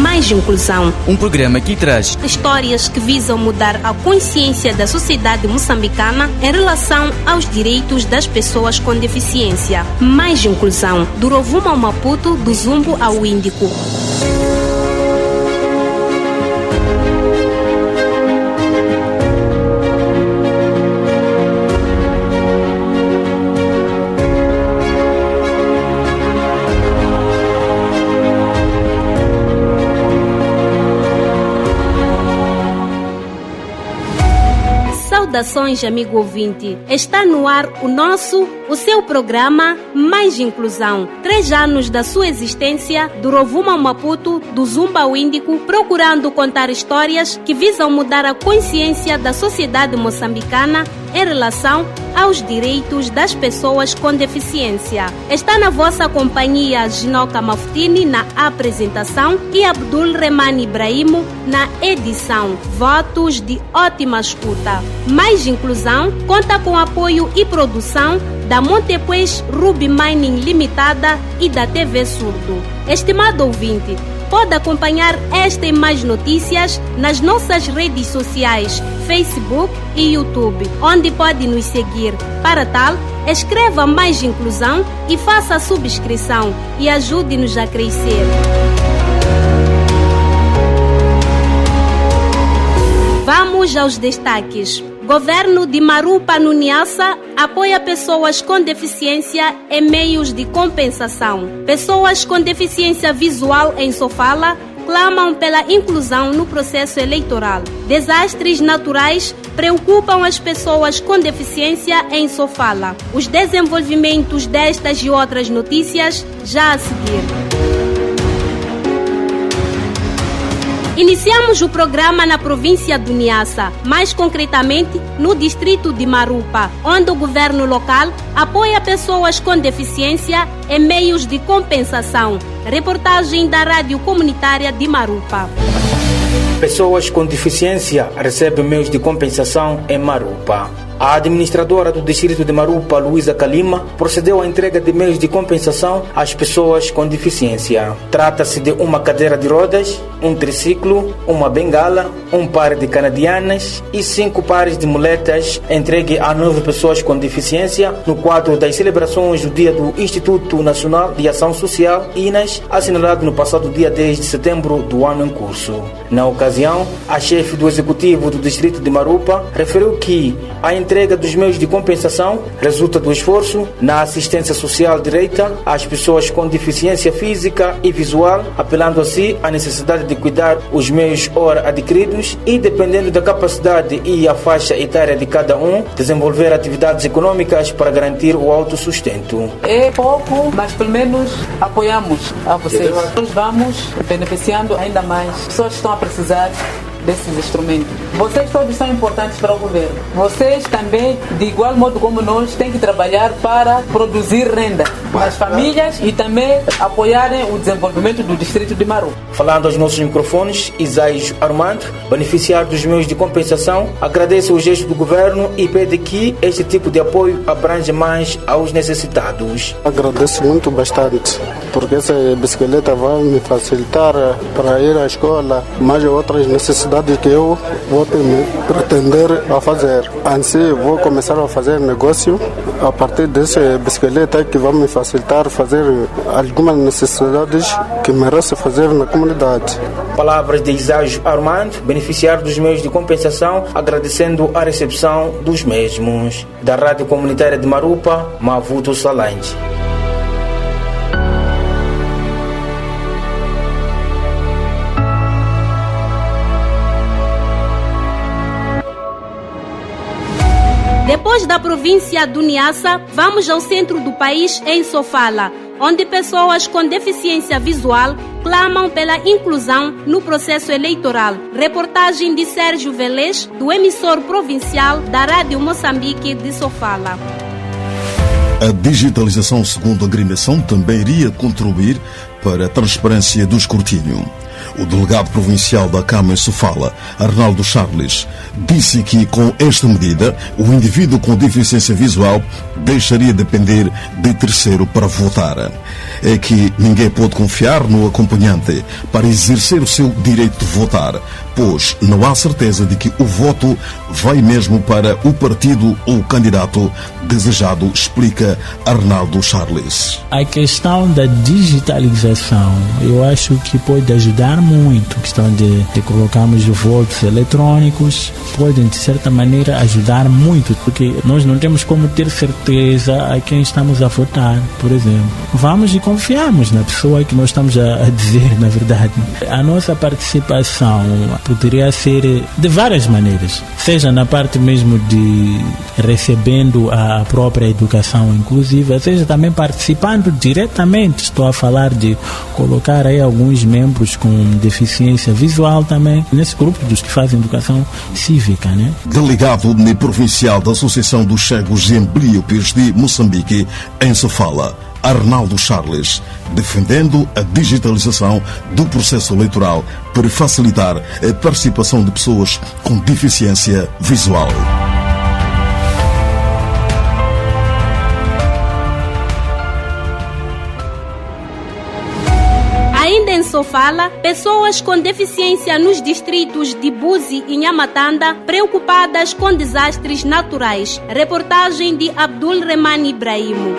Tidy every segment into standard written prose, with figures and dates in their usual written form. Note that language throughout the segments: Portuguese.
Mais Inclusão. Um programa que traz histórias que visam mudar a consciência da sociedade moçambicana em relação aos direitos das pessoas com deficiência. Mais Inclusão. Do Rovuma ao Maputo, do Zumbo ao Índico. Saudações, amigo ouvinte. Está no ar o seu programa Mais Inclusão. 3 anos da sua existência, do Rovuma ao Maputo, do Zumba ao Índico, procurando contar histórias que visam mudar a consciência da sociedade moçambicana em relação aos direitos das pessoas com deficiência. Está na vossa companhia Ginoca Mafutini na apresentação e Abdul Remani Ibrahimo na edição. Votos de ótima escuta. Mais Inclusão conta com apoio e produção da Montepuez Ruby Mining Limitada e da TV Surdo. Estimado ouvinte, pode acompanhar esta e mais notícias nas nossas redes sociais, Facebook e YouTube, onde pode nos seguir. Para tal, escreva Mais Inclusão e faça a subscrição e ajude-nos a crescer. Vamos aos destaques. Governo de Marupa no Niassa apoia pessoas com deficiência em meios de compensação. Pessoas com deficiência visual em Sofala clamam pela inclusão no processo eleitoral. Desastres naturais preocupam as pessoas com deficiência em Sofala. Os desenvolvimentos destas e outras notícias já a seguir. Iniciamos o programa na província do Niassa, mais concretamente no distrito de Marupa, onde o governo local apoia pessoas com deficiência em meios de compensação. Reportagem da Rádio Comunitária de Marupa. Pessoas com deficiência recebem meios de compensação em Marupa. A administradora do distrito de Marupa, Luísa Kalima, procedeu à entrega de meios de compensação às pessoas com deficiência. Trata-se de uma cadeira de rodas, um triciclo, uma bengala, um par de canadianas e 5 pares de muletas entregue a 9 pessoas com deficiência no quadro das celebrações do Dia do Instituto Nacional de Ação Social, INAS, assinalado no passado dia 10 de setembro do ano em curso. Na ocasião, a chefe do executivo do distrito de Marupa referiu que a entrega dos meios de compensação resulta do esforço na assistência social direita às pessoas com deficiência física e visual, apelando assim à necessidade de cuidar os meios ora adquiridos e, dependendo da capacidade e a faixa etária de cada um, desenvolver atividades econômicas para garantir o autossustento. É pouco, mas pelo menos apoiamos a vocês. Nós vamos beneficiando ainda mais pessoas que estão a precisar desses instrumentos. Vocês todos são importantes para o governo. Vocês também, de igual modo como nós, têm que trabalhar para produzir renda nas famílias e também apoiarem o desenvolvimento do distrito de Marupa. Falando aos nossos microfones, Isaías Armando, beneficiário dos meios de compensação, agradece o gesto do governo e pede que este tipo de apoio abranja mais aos necessitados. Agradeço muito bastante, porque essa bicicleta vai me facilitar para ir à escola, mais outras necessidades que eu vou pretender a fazer. Assim, vou começar a fazer negócio a partir dessa bicicleta que vai me facilitar fazer algumas necessidades que mereço fazer na comunidade. Palavras de Isaías Armando, beneficiário dos meios de compensação, agradecendo a recepção dos mesmos. Da Rádio Comunitária de Marupa, Mavuto Salange. Depois da província do Niassa, vamos ao centro do país, em Sofala, onde pessoas com deficiência visual clamam pela inclusão no processo eleitoral. Reportagem de Sérgio Velez, do emissor provincial da Rádio Moçambique de Sofala. A digitalização, segundo a agremiação, também iria contribuir para a transparência do escrutínio. O delegado provincial da Cama em Sofala, Arnaldo Charles, disse que com esta medida o indivíduo com deficiência visual deixaria de depender de terceiro para votar. É que ninguém pode confiar no acompanhante para exercer o seu direito de votar, pois não há certeza de que o voto vai mesmo para o partido ou o candidato desejado, explica Arnaldo Charles. A questão da digitalização, eu acho que pode ajudar muito. A questão de colocarmos votos eletrônicos podem, de certa maneira, ajudar muito, porque nós não temos como ter certeza a quem estamos a votar, por exemplo. Vamos e confiamos na pessoa que nós estamos a dizer, na verdade. A nossa participação poderia ser de várias maneiras, seja na parte mesmo de recebendo a própria educação inclusiva, seja também participando diretamente. Estou a falar de colocar aí alguns membros com deficiência visual também nesse grupo dos que fazem educação cívica, né? Delegado provincial da Associação dos Cegos e Amblíopes de Moçambique, em Sofala, Arnaldo Charles, defendendo a digitalização do processo eleitoral para facilitar a participação de pessoas com deficiência visual. Ainda em Sofala, pessoas com deficiência nos distritos de Buzi e Nhamatanda preocupadas com desastres naturais. Reportagem de Abdul Rehman Ibrahimo.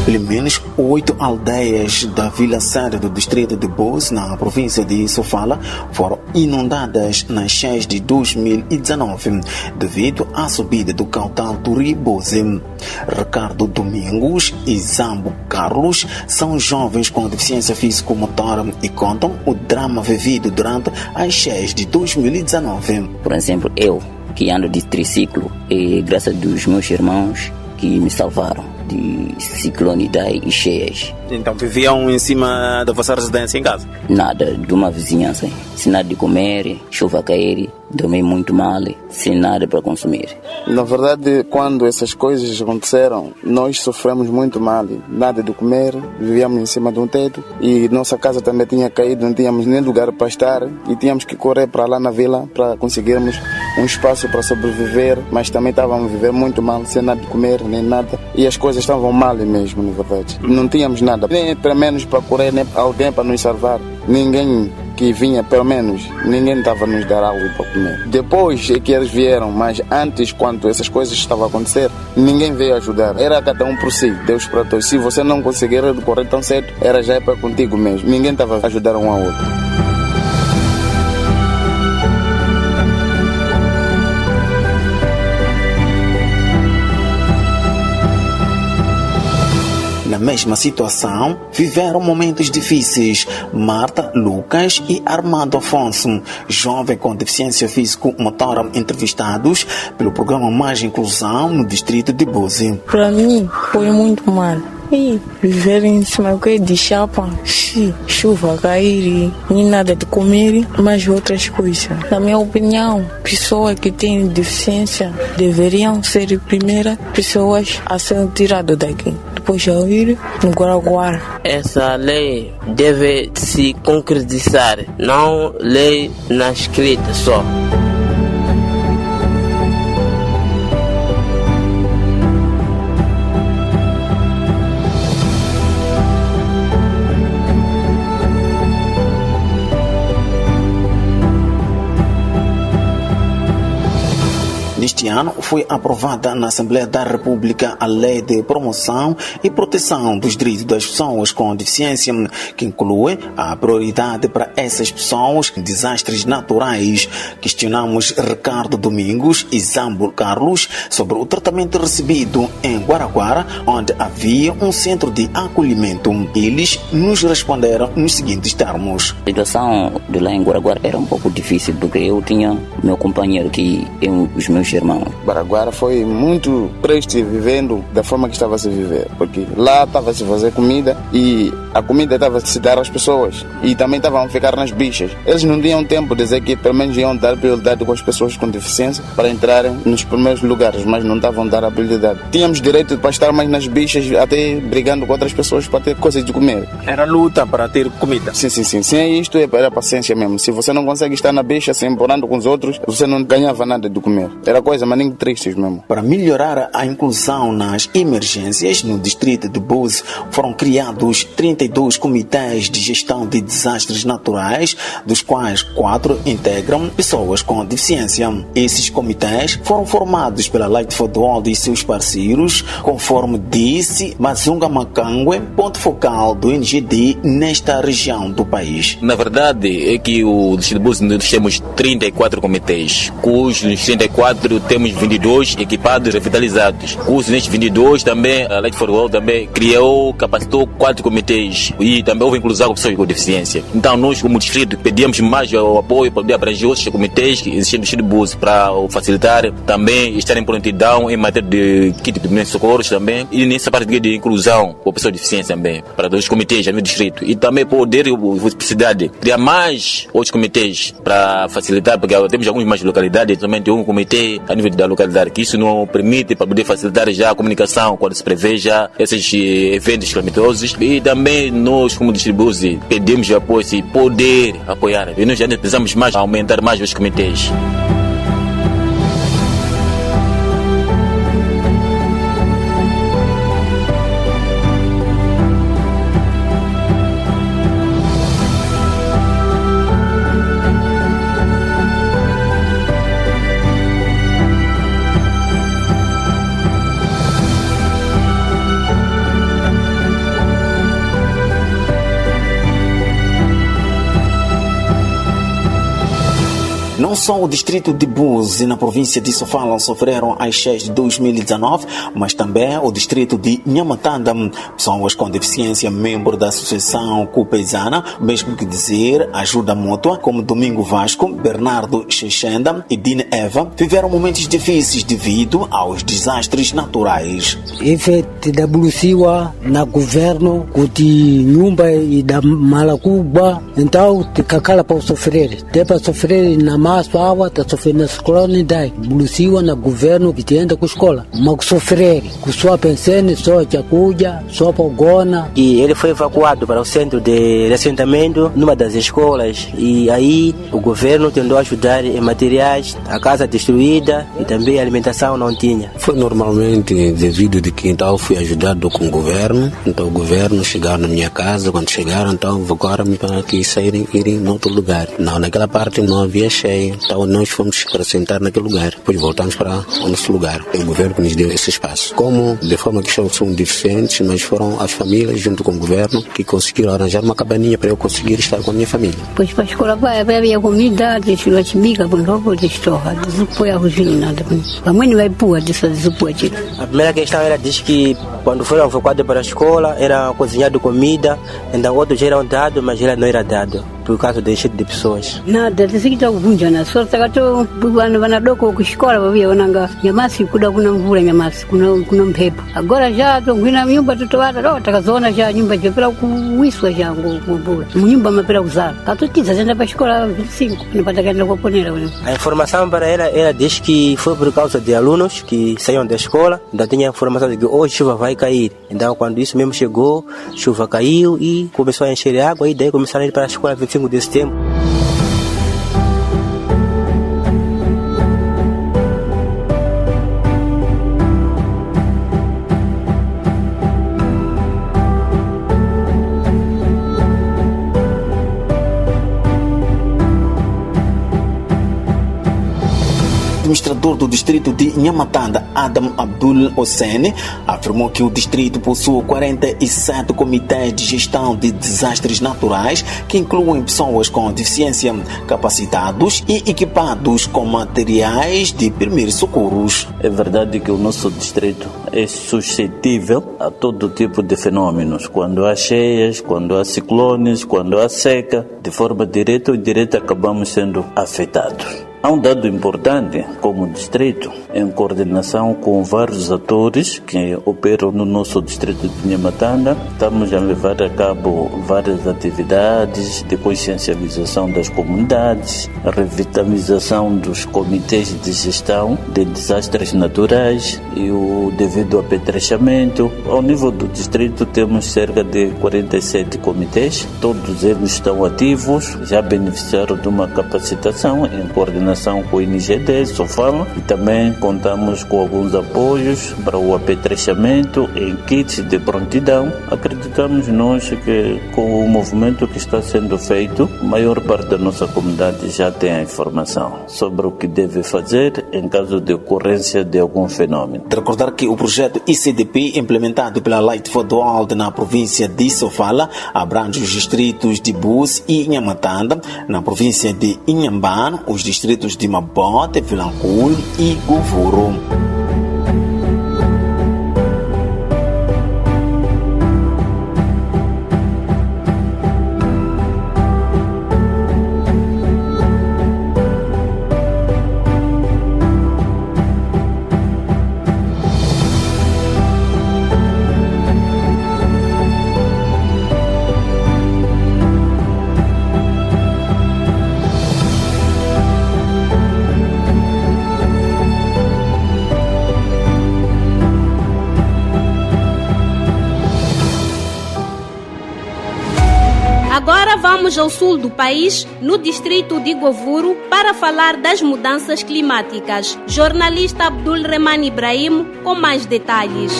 Pelo menos 8 aldeias da vila sede do distrito de Buzi, na província de Sofala, foram inundadas nas cheias de 2019 devido à subida do caudal do rio Buzi. Ricardo Domingos e Zambo Carlos são jovens com deficiência físico-motora e contam o drama vivido durante as cheias de 2019. Por exemplo, eu que ando de triciclo, e graças aos meus irmãos que me salvaram de ciclone e cheias. Então viviam em cima da vossa residência em casa? Nada, de uma vizinhança. Sem nada de comer, chuva cair, dormi muito mal, sem nada para consumir. Na verdade, quando essas coisas aconteceram, nós sofremos muito mal. Nada de comer, vivíamos em cima de um teto e nossa casa também tinha caído, não tínhamos nem lugar para estar e tínhamos que correr para lá na vila para conseguirmos um espaço para sobreviver, mas também estávamos a viver muito mal, sem nada de comer, nem nada. E as coisas estavam mal mesmo, na verdade. Não tínhamos nada, nem pelo menos para correr, nem alguém para nos salvar. Ninguém que vinha, pelo menos, ninguém estava a nos dar algo para comer. Depois é que eles vieram, mas antes, quando essas coisas estavam a acontecer, ninguém veio ajudar. Era cada um por si, Deus para todos. Se você não conseguir correr tão cedo, era já para contigo mesmo. Ninguém estava a ajudar um ao outro. Na mesma situação, viveram momentos difíceis Marta, Lucas e Armando Afonso, jovem com deficiência físico-motora, entrevistados pelo programa Mais Inclusão no distrito de Buzi. Para mim, foi muito mal. E viver em cima de chapa, chuva cair, nem nada de comer, mas outras coisas. Na minha opinião, pessoas que têm deficiência deveriam ser primeiras pessoas a ser tiradas daqui. Depois já ir no Guaraguara. Essa lei deve se concretizar, não lei na escrita só. Este ano foi aprovada na Assembleia da República a Lei de Promoção e Proteção dos Direitos das Pessoas com Deficiência, que inclui a prioridade para essas pessoas em desastres naturais. Questionamos Ricardo Domingos e Zambo Carlos sobre o tratamento recebido em Guaraguara, onde havia um centro de acolhimento. Eles nos responderam nos seguintes termos. A situação de lá em Guaraguara era um pouco difícil, porque eu tinha meu companheiro que os meus irmãos. Baraguara foi muito triste vivendo da forma que estava a se viver, porque lá estava a se fazer comida e a comida estava a se dar às pessoas e também estavam a ficar nas bichas. Eles não tinham tempo de dizer que pelo menos iam dar prioridade com as pessoas com deficiência para entrarem nos primeiros lugares, mas não estavam a dar a prioridade. Tínhamos direito para estar mais nas bichas, até brigando com outras pessoas para ter coisas de comer. Era luta para ter comida. Sim. Isto era paciência mesmo. Se você não consegue estar na bicha se emborrando com os outros, você não ganhava nada de comer. Era coisa, mas nem tristes mesmo. Para melhorar a inclusão nas emergências, no distrito de Buzi foram criados 32 comitês de gestão de desastres naturais, dos quais 4 integram pessoas com deficiência. Esses comitês foram formados pela Light for the World e seus parceiros, conforme disse Mazunga Makangwe, ponto focal do NGD nesta região do país. Na verdade é que o distrito de Buzi nós temos 34 comitês, cujos 34 temos 22 equipados e revitalizados. Cujos nestes 22 também a Light for the World também criou, capacitou 4 comitês e também houve inclusão com pessoas com deficiência. Então nós como distrito pedimos mais o apoio para poder abranger outros comitês que existem no distrito de Buzi para facilitar também estar em prontidão em matéria de kit de primeiros socorros também e nessa parte de inclusão com pessoas com deficiência também para os comitês no distrito e também poder possibilidade criar mais outros comitês para facilitar, porque temos algumas mais localidades, também tem um comitê a nível da localidade, que isso não permite para poder facilitar já a comunicação quando se preveja esses eventos calamitosos e também nós como distribuidores pedimos apoio se poder apoiar e nós já precisamos mais aumentar mais os comitês. Não só o distrito de Buzi na província de Sofala sofreram as cheias de 2019, mas também o distrito de Nhamatanda. Pessoas com deficiência, membros da associação Cupeizana, mesmo que dizer Ajuda Mútua, como Domingo Vasco, Bernardo Xexenda e Dine Eva, viveram momentos difíceis devido aos desastres naturais. Efeito da Bulusiwa na governo, de nyumba e da Malacuba, então te cacala para sofrer. Tem para sofrer na massa água, está sofrendo na escola, nem dá. Bulusiwa na governo que te anda com a escola. Mas sofrer, com sua pensão, só chacuja, só pogona. E ele foi evacuado para o centro de assentamento, numa das escolas. E aí o governo tentou ajudar em materiais, a casa destruída e também a alimentação não tinha. Foi normalmente devido de que então fui ajudado com o governo. Então o governo chegaram na minha casa, quando chegaram então evacuaram-me para que saírem irem em outro lugar. Não, naquela parte não havia cheia, então nós fomos para sentar naquele lugar. Depois voltamos para o nosso lugar. É o governo que nos deu esse espaço. Como de forma que são deficientes, mas foram as famílias junto com o governo que conseguiram arranjar uma cabaninha para eu conseguir estar com a minha família. Pois para a escola vai havia comida, deixa eu te bica, quando eu vou destorrar, desupoia a cozinha nada. A mãe não vai pôr dessa desupoia. A primeira questão era diz que quando foram evacuados para a escola era cozinhado comida, então outros eram dados, mas ele não era dado por causa do enchente de pessoas. Nada, desikita kuvunja na sorte kato bwana vanadoko kushikola vavia wananga nyamasi kuda kuna mvula nyamasi kuna mpepo. Agora já tongwina nyumba tutowata ro takazona já nyumba jepela kuwiswa já ngubula. Nyumba mapela kuzala. Katotiza zenda para escola 25 nipata kaenda kuponera wale. A informação para ela diz que foi por causa de alunos que saíram da escola, então tinha a informação de que hoje chuva vai cair. Então quando isso mesmo chegou, chuva caiu e começou a encher água e daí começaram a ir para a escola 25 de setembro. O administrador do distrito de Nhamatanda, Adam Abdul Hossein, afirmou que o distrito possui 47 comitês de gestão de desastres naturais que incluem pessoas com deficiência, capacitados e equipados com materiais de primeiros socorros. É verdade que o nosso distrito é suscetível a todo tipo de fenômenos. Quando há cheias, quando há ciclones, quando há seca, de forma direta ou indireta acabamos sendo afetados. Há um dado importante, como distrito, em coordenação com vários atores que operam no nosso distrito de Nhamatanda, estamos a levar a cabo várias atividades de consciencialização das comunidades, a revitalização dos comitês de gestão de desastres naturais e o devido apetrechamento. Ao nível do distrito temos cerca de 47 comitês, todos eles estão ativos, já beneficiaram de uma capacitação em coordenação com o INGD, Sofala, e também contamos com alguns apoios para o apetrechamento em kits de prontidão. Acreditamos nós que com o movimento que está sendo feito, a maior parte da nossa comunidade já tem a informação sobre o que deve fazer em caso de ocorrência de algum fenômeno. De recordar que o projeto ICDP, implementado pela Light for the World na província de Sofala, abrange os distritos de Bus e Nhamatanda, na província de Inhambane, os distritos de Mabote, Vilanculo e Govoro. Agora vamos ao sul do país, no distrito de Govoro, para falar das mudanças climáticas. Jornalista Abdul Reman Ibrahim com mais detalhes.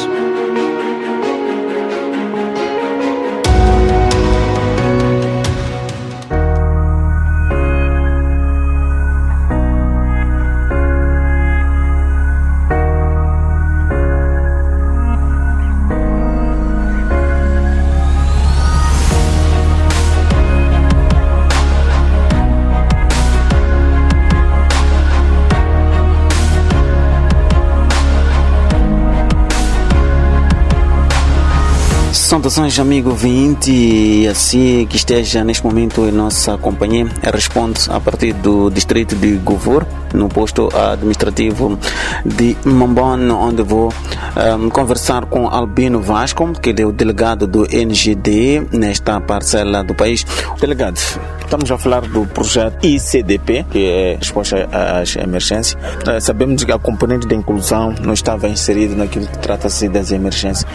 Saudações, amigo ouvinte, e assim que esteja neste momento em nossa companhia, responde a partir do distrito de Govoro, no posto administrativo de Mambone, onde vou conversar com Albino Vasco, que ele é o delegado do NGD nesta parcela do país. Delegado, estamos a falar do projeto ICDP, que é resposta às emergências. Sabemos que a componente da inclusão não estava inserida naquilo que trata-se das emergências.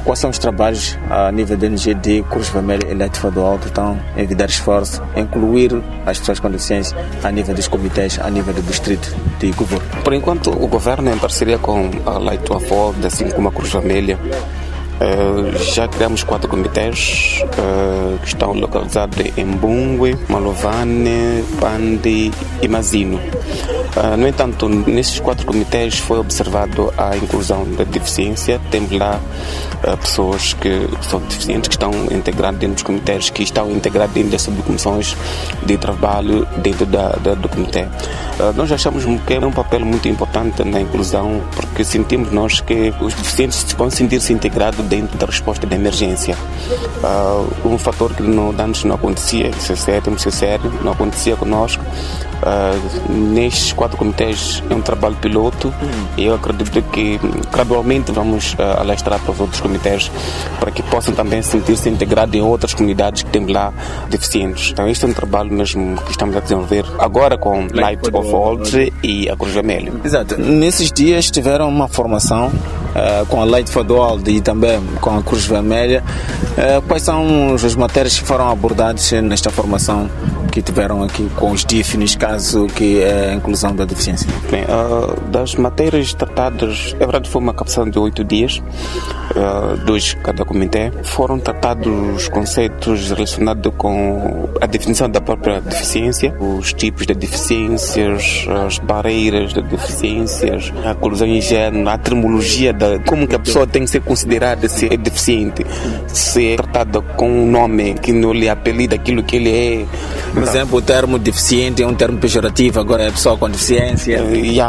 Quais são os trabalhos a nível do NGD, Cruz Vermelha e Light for the World estão a envidar esforço, incluir as pessoas com deficiência a nível dos comitês, a nível do distrito de Govoro? Por enquanto, o governo, em parceria com a Light for the World, assim como a Cruz Vermelha, já criamos 4 comitês que estão localizados em Mbungwe, Malovane, Pandi e Mazino. No entanto, nesses 4 comitês foi observado a inclusão da deficiência. Temos lá pessoas que são deficientes, que estão integradas dentro dos comitês, que estão integradas dentro das subcomissões de trabalho dentro do comitê. Nós achamos que é um papel muito importante na inclusão, porque sentimos nós que os deficientes vão sentir-se integrados dentro da resposta de emergência. Um fator que antes não acontecia, isso é sério, temos que ser sério, não acontecia conosco. Nestes 4 comitês é um trabalho piloto e eu acredito que gradualmente vamos alastrar para os outros comitês para que possam também sentir-se integrados em outras comunidades que temos lá deficientes. Então este é um trabalho mesmo que estamos a desenvolver agora com Light for the World e a Cruz Vermelha. Exato. Nesses dias tiveram uma formação com a Light for the World e também com a Cruz Vermelha. Quais são as matérias que foram abordadas nesta formação que tiveram aqui com os DIF, neste caso, que é a inclusão da deficiência? Bem, das matérias tratadas, é verdade, foi uma captação de 8 dias, 2 cada comitê. Foram tratados os conceitos relacionados com a definição da própria deficiência, os tipos de deficiências, as barreiras de deficiências, a inclusão em género, a terminologia tratada, como que a pessoa tem que ser considerada se é deficiente, se é tratada com um nome que não lhe apelida aquilo que ele é. Por exemplo, o termo deficiente é um termo pejorativo, agora é a pessoa com deficiência.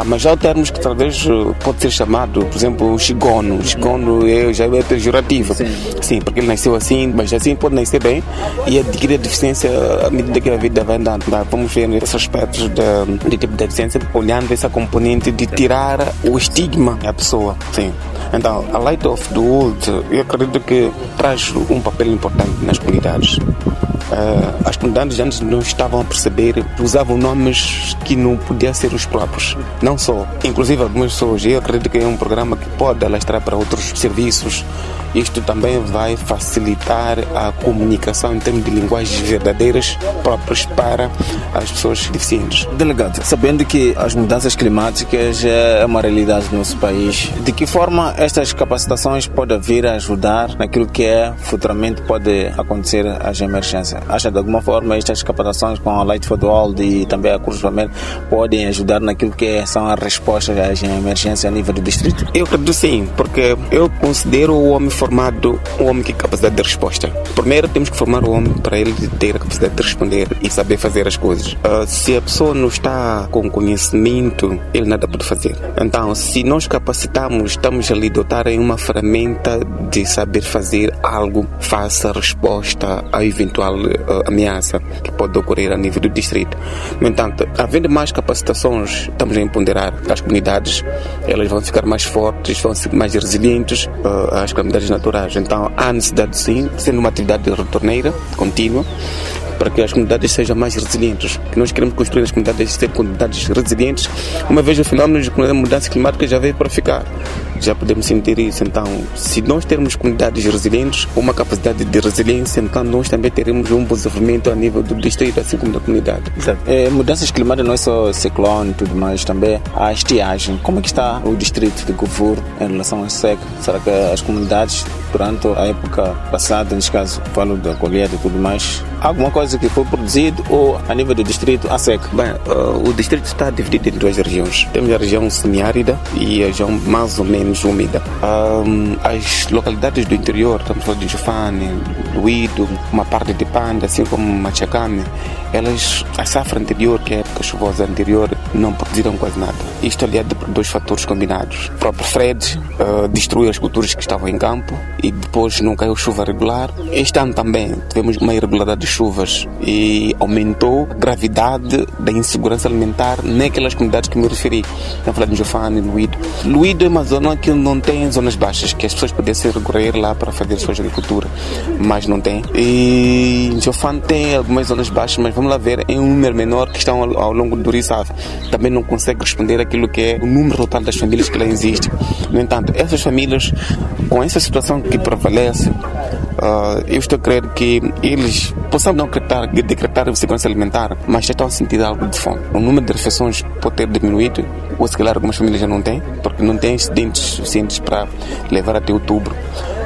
Mas há termos que talvez pode ser chamado, por exemplo, o chigono. O chigono já é pejorativo. Sim, porque ele nasceu assim, mas assim pode nascer bem e adquirir a deficiência à medida que a vida vai andando. Vamos ver esses aspectos de tipo de deficiência, olhando essa componente de tirar o estigma da pessoa. Sim. Então, a Light of the World, eu acredito que traz um papel importante nas comunidades. As comunidades antes não estavam a perceber, usavam nomes que não podiam ser os próprios. Não só, inclusive algumas pessoas, eu acredito que é um programa que pode alastrar para outros serviços. Isto também vai facilitar a comunicação em termos de linguagens verdadeiras próprias para as pessoas deficientes. Delegado, sabendo que as mudanças climáticas é uma realidade no nosso país, de que forma estas capacitações podem vir a ajudar naquilo que futuramente pode acontecer as emergências? Acha de alguma forma estas capacitações com a Light for the World e também a Cruz Vermelha podem ajudar naquilo que são as respostas às emergências a nível do distrito? Eu acredito sim, porque eu considero o homem formado um homem que tem capacidade de resposta. Primeiro temos que formar o homem para ele ter a capacidade de responder e saber fazer as coisas. Se a pessoa não está com conhecimento, ele nada pode fazer. Então, se nós capacitamos, estamos ali dotar em uma ferramenta de saber fazer algo, faça resposta à eventual ameaça que pode ocorrer a nível do distrito. No entanto, havendo mais capacitações, estamos a empoderar as comunidades, elas vão ficar mais fortes, vão ser mais resilientes às calamidades naturais. Então, há necessidade sim, sendo uma atividade retorneira, contínua, para que as comunidades sejam mais resilientes. Que nós queremos construir as comunidades, ser comunidades resilientes, uma vez o fenómeno de mudança climática já veio para ficar. Já podemos sentir isso. Então, se nós termos comunidades resilientes, uma capacidade de resiliência, então nós também teremos um desenvolvimento a nível do distrito, assim como da comunidade. Exato. Mudanças climáticas não é só ciclone e tudo mais, também a estiagem. Como é que está o distrito de Govur em relação à seca? Será que as comunidades, durante a época passada, neste caso, falo da colheita e tudo mais, alguma coisa que foi produzido ou a nível do distrito a seca? Bem, o distrito está dividido em duas regiões. Temos a região semiárida e a região mais ou menos úmida. As localidades do interior, estamos falando de Jufane, Luído, uma parte de Panda, assim como Machacame, elas, a safra anterior, que é a época chuvosa anterior, não produziram quase nada. Isto aliado por dois fatores combinados. O próprio Fred destruiu as culturas que estavam em campo e depois não caiu chuva regular. Este ano também tivemos uma irregularidade de chuvas e aumentou a gravidade da insegurança alimentar naquelas comunidades que me referi. Estamos falando de Jufane, Luído. Luído é uma zona que não tem zonas baixas, que as pessoas pudessem recorrer lá para fazer sua agricultura, mas não tem. E Jufane tem algumas zonas baixas, mas vamos lá ver, em um número menor que estão ao longo do Rio Save. Também não consegue responder aquilo que é o número total das famílias que lá existem. No entanto, essas famílias, com essa situação que prevalece, eu estou a crer que eles possam não decretar a segurança alimentar, mas já estão a sentir algo de fome. O número de refeições pode ter diminuído, ou se calhar algumas famílias já não têm, porque não têm excedentes suficientes para levar até outubro.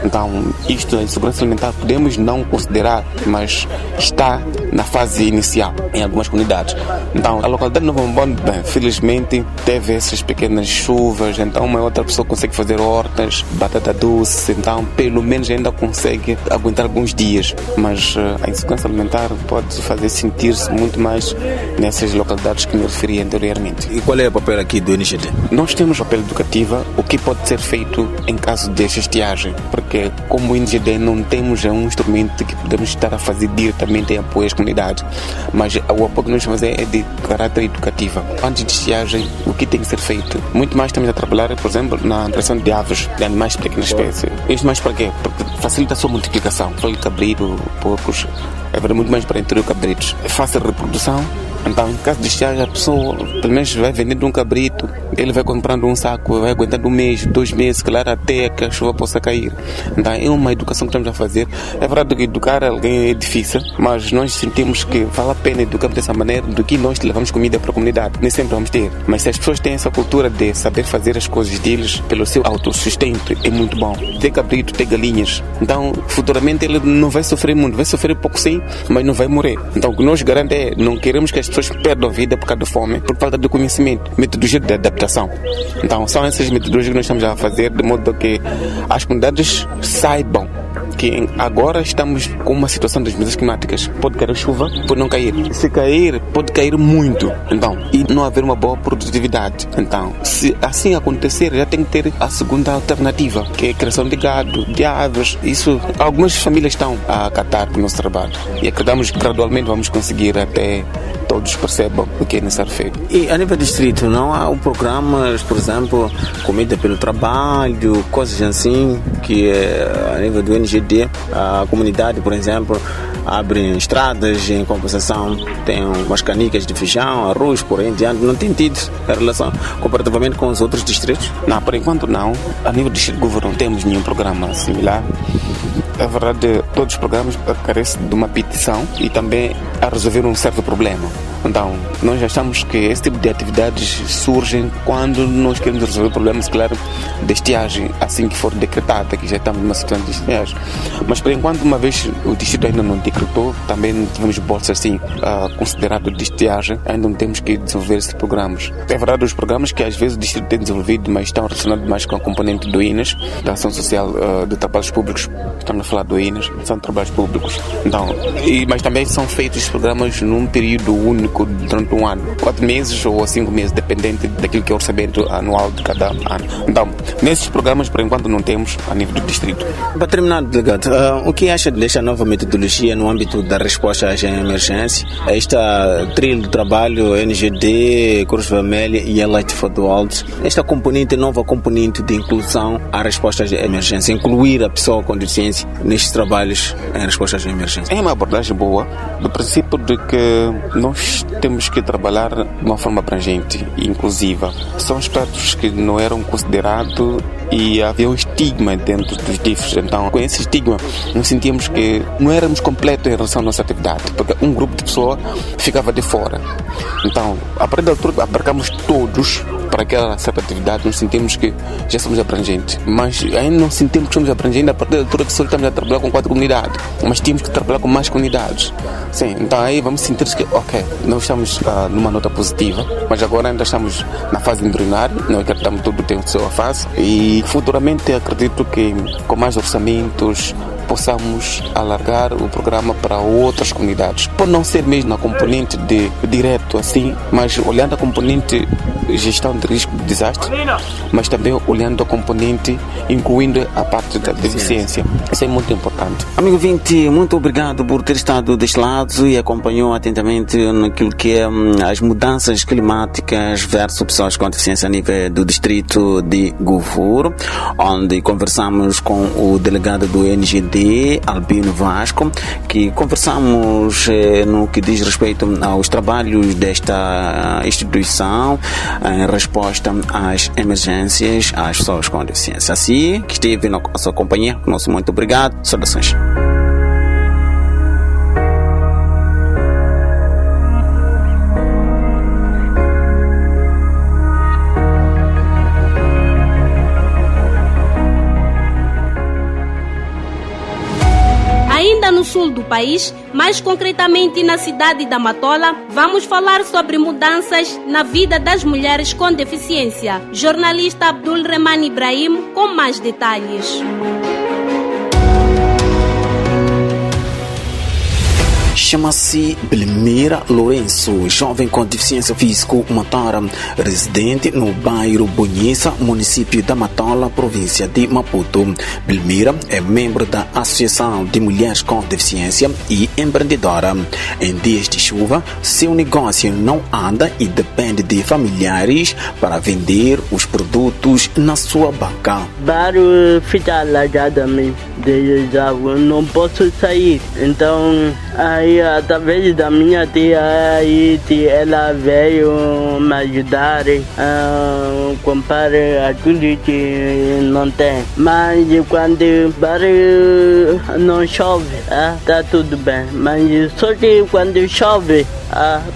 Então, isto, a insegurança alimentar, podemos não considerar, mas está na fase inicial em algumas comunidades. Então, a localidade de Novo Mbonde, bem, felizmente, teve essas pequenas chuvas, então uma outra pessoa consegue fazer hortas, batata doce, então pelo menos ainda consegue aguentar alguns dias, mas a insegurança alimentar pode fazer sentir-se muito mais nessas localidades que me referi anteriormente. E qual é o papel aqui do INGD? Nós temos papel educativo, o que pode ser feito em caso de estiagem, porque como o INGD não temos um instrumento que podemos estar a fazer diretamente em apoio às comunidades, mas o apoio que nós fazemos é de caráter educativo. Antes de estiagem, o que tem que ser feito? Muito mais estamos a trabalhar, por exemplo, na criação de aves, de animais de pequena espécie. Isto mais para quê? Porque facilita a sua multiplicação. Foi cabrito, porcos, é muito mais para interior cabritos. É fácil a reprodução. Então, em caso de estiagem, a pessoa, pelo menos, vai vendendo um cabrito, ele vai comprando um saco, vai aguentando um mês, 2 meses, claro, até que a chuva possa cair. Então, é uma educação que estamos a fazer. É verdade que educar alguém é difícil, mas nós sentimos que vale a pena educar dessa maneira do que nós levamos comida para a comunidade. Nem sempre vamos ter. Mas se as pessoas têm essa cultura de saber fazer as coisas deles pelo seu autossustento, é muito bom. Ter cabrito, ter galinhas. Então, futuramente, ele não vai sofrer muito. Vai sofrer pouco sim, mas não vai morrer. Então, o que nós garantemos é, não queremos que as pessoas pessoas perdem a vida por causa de fome, por falta de conhecimento, metodologia de adaptação. Então são essas metodologias que nós estamos a fazer de modo que as comunidades saibam que agora estamos com uma situação das mudanças climáticas. Pode cair chuva, pode não cair. Se cair, pode cair muito. Então, e não haver uma boa produtividade. Então, se assim acontecer, já tem que ter a segunda alternativa, que é a criação de gado, de aves. Isso, algumas famílias estão a acatar o nosso trabalho. E acreditamos que gradualmente vamos conseguir até todos percebam o que é necessário feito. E a nível distrito, não há programas, por exemplo, comida pelo trabalho, coisas assim, que a nível do NGD, a comunidade, por exemplo, abre estradas em compensação, tem umas canicas de feijão, arroz, por aí em diante. Não tem tido a relação comparativamente com os outros distritos? Não, por enquanto não. A nível do distrito de governo não temos nenhum programa similar. A verdade, todos os programas carecem de uma petição e também a resolver um certo problema. Então, nós achamos que esse tipo de atividades surgem quando nós queremos resolver problemas, claro, de estiagem, assim que for decretada, que já estamos numa situação de estiagem. Mas, por enquanto, uma vez o distrito ainda não decretou, também não tivemos bolsas assim consideradas de estiagem, ainda não temos que desenvolver esses programas. É verdade, os programas que às vezes o distrito tem desenvolvido, mas estão relacionados mais com a componente do INAS, da Ação Social de Trabalhos Públicos. Estamos a falar do INAS, são trabalhos públicos. Então, mas também são feitos os programas num período único durante um ano, 4 meses ou 5 meses, dependente daquilo que é o orçamento anual de cada ano. Então, nesses programas, por enquanto, não temos a nível do distrito. Para terminar, delegado, o que acha desta nova metodologia no âmbito da resposta à emergência? Esta trilha de trabalho NGD, Cruz Vermelha e a Light for the World, esta componente, nova componente de inclusão à resposta à emergência, incluir a pessoa com deficiência nestes trabalhos em resposta à emergência? É uma abordagem boa, do princípio de que nós temos que trabalhar de uma forma abrangente e inclusiva. São aspectos que não eram considerados e havia um estigma dentro dos DIFs. Então, com esse estigma, nós sentíamos que não éramos completos em relação à nossa atividade, porque um grupo de pessoas ficava de fora. Então, a partir da altura, abarcamos todos para aquela certa atividade, nós sentimos que já somos abrangentes. Mas ainda não sentimos que somos abrangentes a partir da altura que só estamos a trabalhar com 4 comunidades. Mas tínhamos que trabalhar com mais comunidades. Sim, então aí vamos sentir que, ok, nós estamos numa nota positiva, mas agora ainda estamos na fase embrionária, não acreditamos que tudo tem a sua fase e futuramente acredito que com mais orçamentos possamos alargar o programa para outras comunidades. Pode não ser mesmo na componente de direto assim, mas olhando a componente gestão de risco de desastre, mas também olhando a componente incluindo a parte da deficiência. Isso é muito importante. Amigo Vinte, muito obrigado por ter estado deste lado e acompanhou atentamente naquilo que é as mudanças climáticas versus pessoas com deficiência a nível do distrito de Gouvor, onde conversamos com o delegado do NGD, Albino Vasco, que conversamos no que diz respeito aos trabalhos desta instituição em resposta às emergências às pessoas com deficiência. Assim que esteve na sua companhia, nosso muito obrigado. Saudações. Ainda no sul do país, mais concretamente na cidade da Matola, vamos falar sobre mudanças na vida das mulheres com deficiência. Jornalista Abdul Reman Ibrahim com mais detalhes. Chama-se Belmira Lourenço, jovem com deficiência físico-motora, residente no bairro Bonhissa, município da Matola, província de Maputo. Belmira é membro da Associação de Mulheres com Deficiência e empreendedora. Em dias de chuva, seu negócio não anda e depende de familiares para vender os produtos na sua banca. Bairro fica alagado também, desde água, não posso sair, então aí através da minha tia, aí ela veio me ajudar a comprar aquilo que não tem. Mas quando o barulho não chove, tá tudo bem. Mas só que quando chove,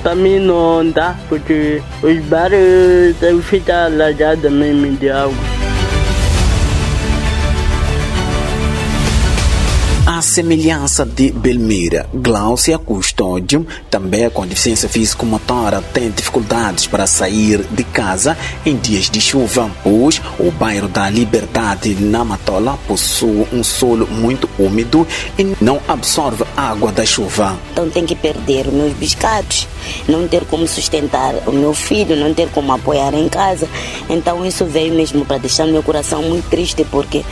para mim não dá, porque os barulhos ficam alajados mesmo de água. Há semelhança de Belmira, Gláucia Custódio, também com deficiência físico-motora, tem dificuldades para sair de casa em dias de chuva, pois o bairro da Liberdade, na Matola, possui um solo muito úmido e não absorve água da chuva. Então tenho que perder os meus biscados, não ter como sustentar o meu filho, não ter como apoiar em casa. Então isso veio mesmo para deixar meu coração muito triste, porque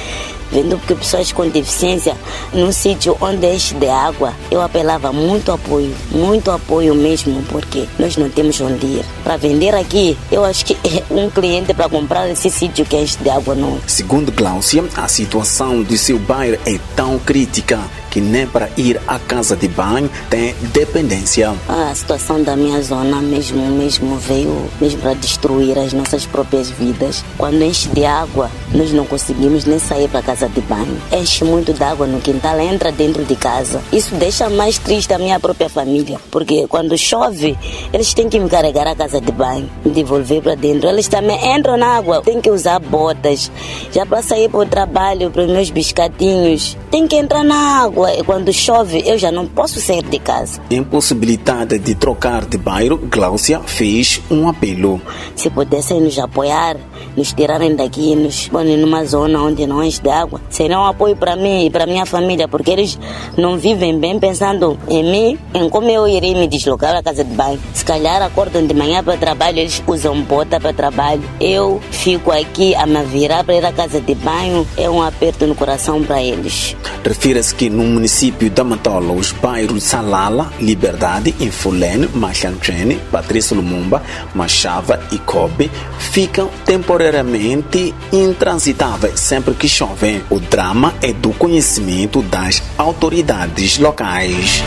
vendo que pessoas com deficiência num sítio onde enche de água, eu apelava muito apoio mesmo, porque nós não temos onde ir. Para vender aqui, eu acho que um cliente para comprar esse sítio que enche de água não. Segundo Gláucia, a situação do seu bairro é tão crítica que nem para ir à casa de banho tem dependência. A situação da minha zona mesmo veio mesmo para destruir as nossas próprias vidas. Quando enche de água, nós não conseguimos nem sair para a casa de banho. Enche muito de água no quintal, entra dentro de casa. Isso deixa mais triste a minha própria família, porque quando chove, eles têm que me carregar a casa de banho, me devolver para dentro. Eles também entram na água, têm que usar botas. Já para sair para o trabalho, para os meus biscatinhos, tem que entrar na água. E quando chove, eu já não posso sair de casa. Impossibilitada de trocar de bairro, Gláucia fez um apelo. Se pudessem nos apoiar, nos tirarem daqui, nos põem numa zona onde não enche de água, seria um apoio para mim e para minha família, porque eles não vivem bem pensando em mim, em como eu irei me deslocar à casa de banho. Se calhar acordam de manhã para o trabalho, eles usam bota para o trabalho. Eu fico aqui a me virar para ir à casa de banho, é um aperto no coração para eles. Refira-se que no município da Matola, os bairros Salala, Liberdade, Infulene, Machanchene, Patrício Lumumba, Machava e Kobe ficam temporariamente intransitáveis sempre que chove. O drama é do conhecimento das autoridades locais.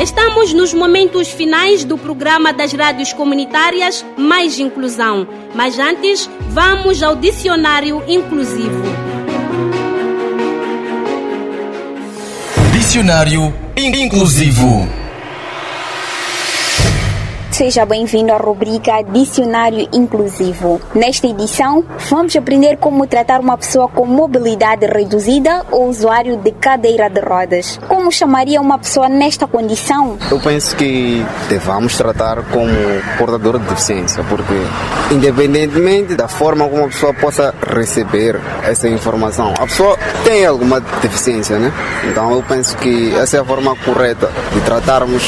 Estamos nos momentos finais do programa das rádios comunitárias Mais Inclusão. Mas antes, vamos ao dicionário inclusivo. Dicionário inclusivo. Seja bem-vindo à rubrica Dicionário Inclusivo. Nesta edição, vamos aprender como tratar uma pessoa com mobilidade reduzida ou usuário de cadeira de rodas. Como chamaria uma pessoa nesta condição? Eu penso que devamos tratar como portador de deficiência, porque independentemente da forma como a pessoa possa receber essa informação, a pessoa tem alguma deficiência, né? Então eu penso que essa é a forma correta de tratarmos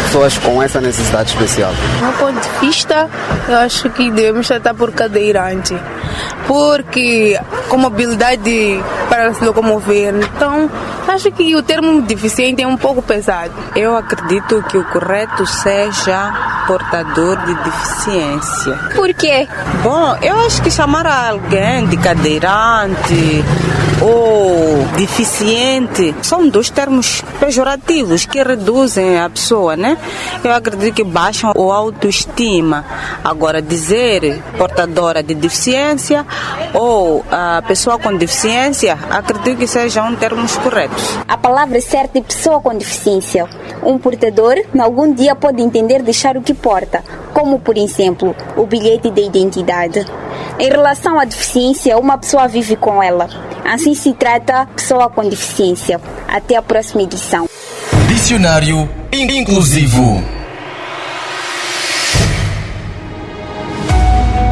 pessoas com essa necessidade especial. Do meu ponto de vista, eu acho que devemos tratar por cadeirante, porque com mobilidade para se locomover, então acho que o termo deficiente é um pouco pesado. Eu acredito que o correto seja portador de deficiência. Por quê? Bom, eu acho que chamar alguém de cadeirante ou deficiente são dois termos pejorativos que reduzem a pessoa, né? Eu acredito que baixam a autoestima. Agora, dizer portadora de deficiência ou a pessoa com deficiência, acredito que sejam termos corretos. A palavra certa é pessoa com deficiência. Um portador, em algum dia, pode entender deixar o que porta, como, por exemplo, o bilhete de identidade. Em relação à deficiência, uma pessoa vive com ela. Assim se trata pessoa com deficiência. Até a próxima edição. Dicionário inclusivo.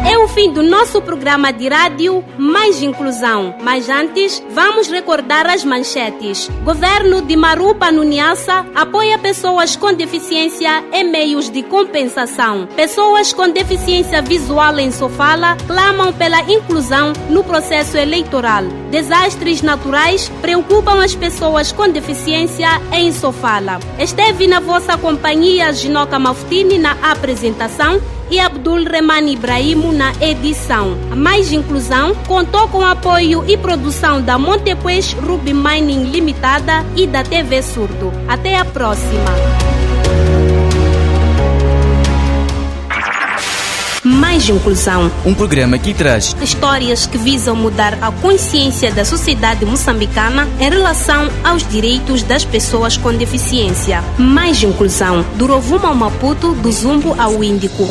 É o fim do nosso programa de rádio Mais Inclusão. Mas antes, vamos recordar as manchetes. Governo de Marupa, no Niassa, apoia pessoas com deficiência em meios de compensação. Pessoas com deficiência visual em Sofala clamam pela inclusão no processo eleitoral. Desastres naturais preocupam as pessoas com deficiência em Sofala. Esteve na vossa companhia Ginoca Maftini na apresentação e Abdul Remani Ibrahimo na edição. A Mais Inclusão contou com apoio e produção da Montepuez Ruby Mining Limitada e da TV Surdo. Até a próxima. Mais Inclusão. Um programa que traz histórias que visam mudar a consciência da sociedade moçambicana em relação aos direitos das pessoas com deficiência. Mais Inclusão. Do Rovuma ao Maputo, do Zumbo ao Índico.